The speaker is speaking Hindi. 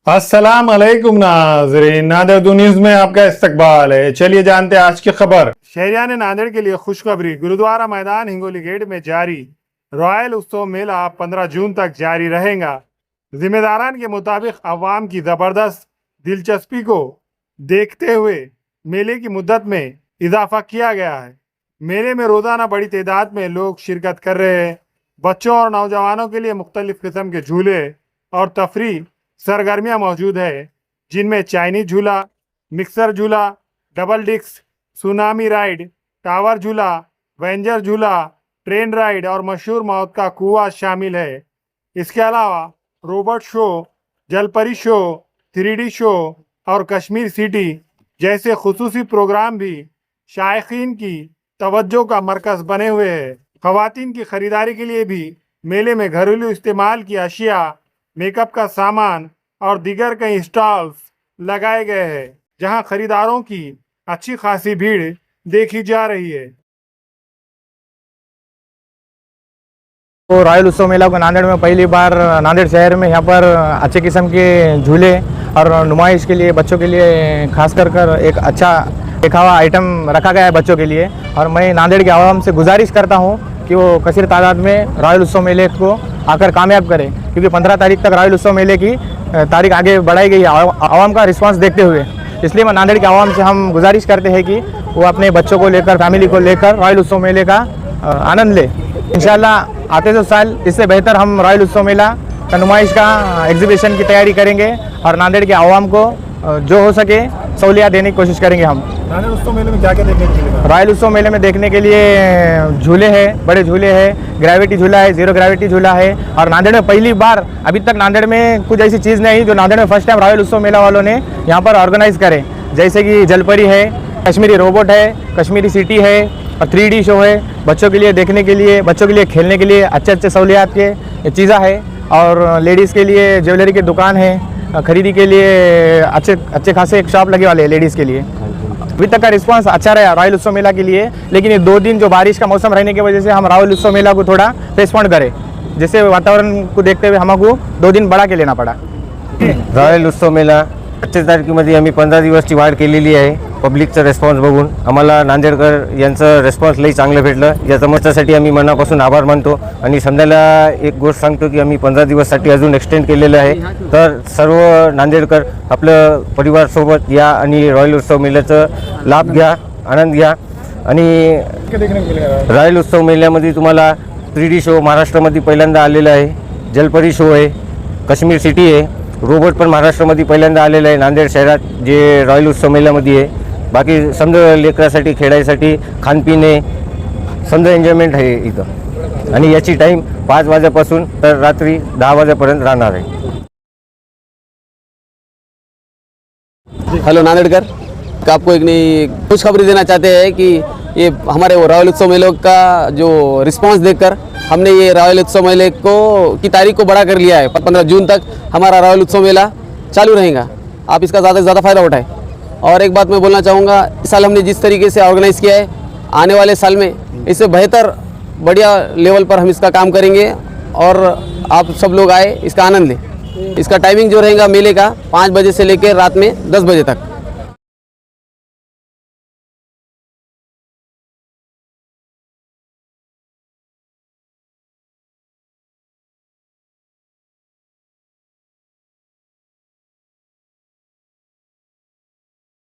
अस्सलाम अलैकुम नाज़रीन, नांदेड़ न्यूज़ में आपका इस्तकबाल है। चलिए जानते हैं आज की खबर। शहरियान नांदेड़ के लिए खुशखबरी। गुरुद्वारा मैदान हिंगोली गेट में जारी रॉयल उत्सव मेला 15 जून तक जारी रहेगा। जिम्मेदारान के मुताबिक अवाम की जबरदस्त दिलचस्पी को देखते हुए मेले की मुद्दत में इजाफा किया गया है। मेले में रोजाना बड़ी तादाद में लोग शिरकत कर रहे हैं। बच्चों और नौजवानों के लिए मुख्तलिफ किस्म के झूले और तफरी सरगर्मियां मौजूद है, जिनमें चाइनीज झूला, मिक्सर झूला, double disc, tsunami ride, tower झूला, वेंजर झूला, ट्रेन राइड और मशहूर मौत का कुआं शामिल है। इसके अलावा रोबोट शो, जलपरी शो, 3D शो और कश्मीर सिटी जैसे खुसूसी प्रोग्राम भी शायकीन की तवज्जो का मरकज बने हुए हैं। खवातीन की खरीदारी के लिए भी मेले में घरेलू इस्तेमाल की अशिया, मेकअप का सामान और दीगर कई स्टॉल्स लगाए गए हैं, जहां खरीदारों की अच्छी खासी भीड़ देखी जा रही है। तो रॉयल उत्सव मेला को नांदेड़ में पहली बार नांदेड़ शहर में यहाँ पर अच्छे किस्म के झूले और नुमाइश के लिए बच्चों के लिए खास कर एक अच्छा दिखावा आइटम रखा गया है बच्चों के लिए। और मैं नांदेड़ के आवाम से गुजारिश करता हूँ कि वो कसीर तादाद में रॉयल उत्सव मेले को आकर कामयाब करें, क्योंकि 15 तारीख तक रॉयल उत्सव मेले की तारीख आगे बढ़ाई गई है आवाम का रिस्पांस देखते हुए। इसलिए मैं नांदेड़ के आवाम से हम गुजारिश करते हैं कि वो अपने बच्चों को लेकर, फैमिली को लेकर रॉयल उत्सव मेले का आनंद ले। इंशाल्लाह आते जो साल इससे बेहतर हम रॉयल उत्सव मेला का नुमाइश का एग्जीबिशन की तैयारी करेंगे और नांदेड़ के आवाम को जो हो सके सहूलियत देने की कोशिश करेंगे। हम नांदेड़ उत्सव मेले में क्या क्या देखने के लिए? रॉयल उत्सव मेले में देखने के लिए झूले हैं, बड़े झूले हैं, ग्रेविटी झूला है, जीरो ग्रेविटी झूला है। और नांदेड़ में पहली बार, अभी तक नांदेड़ में कुछ ऐसी चीज़ नहीं जो नांदेड़ में फर्स्ट टाइम रॉयल उत्सव मेला वालों ने यहाँ पर ऑर्गेनाइज करे, जैसे कि जलपरी है, कश्मीरी रोबोट है, कश्मीरी सिटी है और 3D शो है। बच्चों के लिए देखने के लिए, बच्चों के लिए खेलने के लिए अच्छे सहूलियात के चीज़ें है। और लेडीज़ के लिए ज्वेलरी की दुकान है, खरीदी के लिए अच्छे खासे एक शॉप लगे वाले हैं लेडीज़ के लिए। अभी तक का रिस्पांस अच्छा रहा रॉयल उत्सव मेला के लिए, लेकिन ये 2 दिन जो बारिश का मौसम रहने की वजह से हम रॉयल उत्सव मेला को थोड़ा पोस्टपोन करें, जिससे वातावरण को देखते हुए हमको 2 दिन बढ़ा के लेना पड़ा। रॉयल उत्सव मेला 25 तारखेमध्ये आम्ही 15 दिवसची वाढ केलेली आहे। पब्लिकचा रिस्पॉन्स बघून आम्हाला नांदेडकर यांचं रिस्पॉन्स लई चांगलं भेटलं। या समस्यासाठी आम्ही मनापासून आभार मानतो आणि समजायला एक गोष्ट सांगतो की आम्ही 15 दिवससाठी अजून एक्सटेंड केलेलं आहे। तर सर्व नांदेडकर आपलं परिवारसोबत या आणि रॉयल उत्सव मेल्याचं लाभ घ्या, आनंद घ्या। आणि रॉयल उत्सव मेल्यामध्ये तुम्हाला 3D शो महाराष्ट्रामध्ये पहिल्यांदा आलेला आहे, जलपरी शो आहे, कश्मीर सिटी आहे, रोबोट पण महाराष्ट्रामध्ये पहिल्यांदा आलेलं आहे नांदेड शहरात, जे रॉयल उत्सव मेल्यामध्ये आहे। बाकी समजा लेकरासाठी, खेळायसाठी खानपिन आहे, समजा एन्जॉयमेंट आहे इथं। आणि याची टाईम 5 वाजेपासून तर रात्री 10 वाजेपर्यंत राहणार आहे। हेलो नांदेड़कर, आपको एक नई खुशखबरी देना चाहते हैं कि ये हमारे वो रॉयल उत्सव मेले का जो रिस्पांस देखकर हमने ये रॉयल उत्सव मेले की तारीख को बढ़ा कर लिया है। 15 जून तक हमारा रॉयल उत्सव मेला चालू रहेगा। आप इसका ज़्यादा से ज़्यादा फ़ायदा उठाएं। और एक बात मैं बोलना चाहूँगा, इस साल हमने जिस तरीके से ऑर्गेनाइज़ किया है, आने वाले साल में इससे बेहतर बढ़िया लेवल पर हम इसका काम करेंगे और आप सब लोग आए, इसका आनंद लें। इसका टाइमिंग जो रहेगा मेले का 5 बजे से लेकर रात में 10 बजे तक।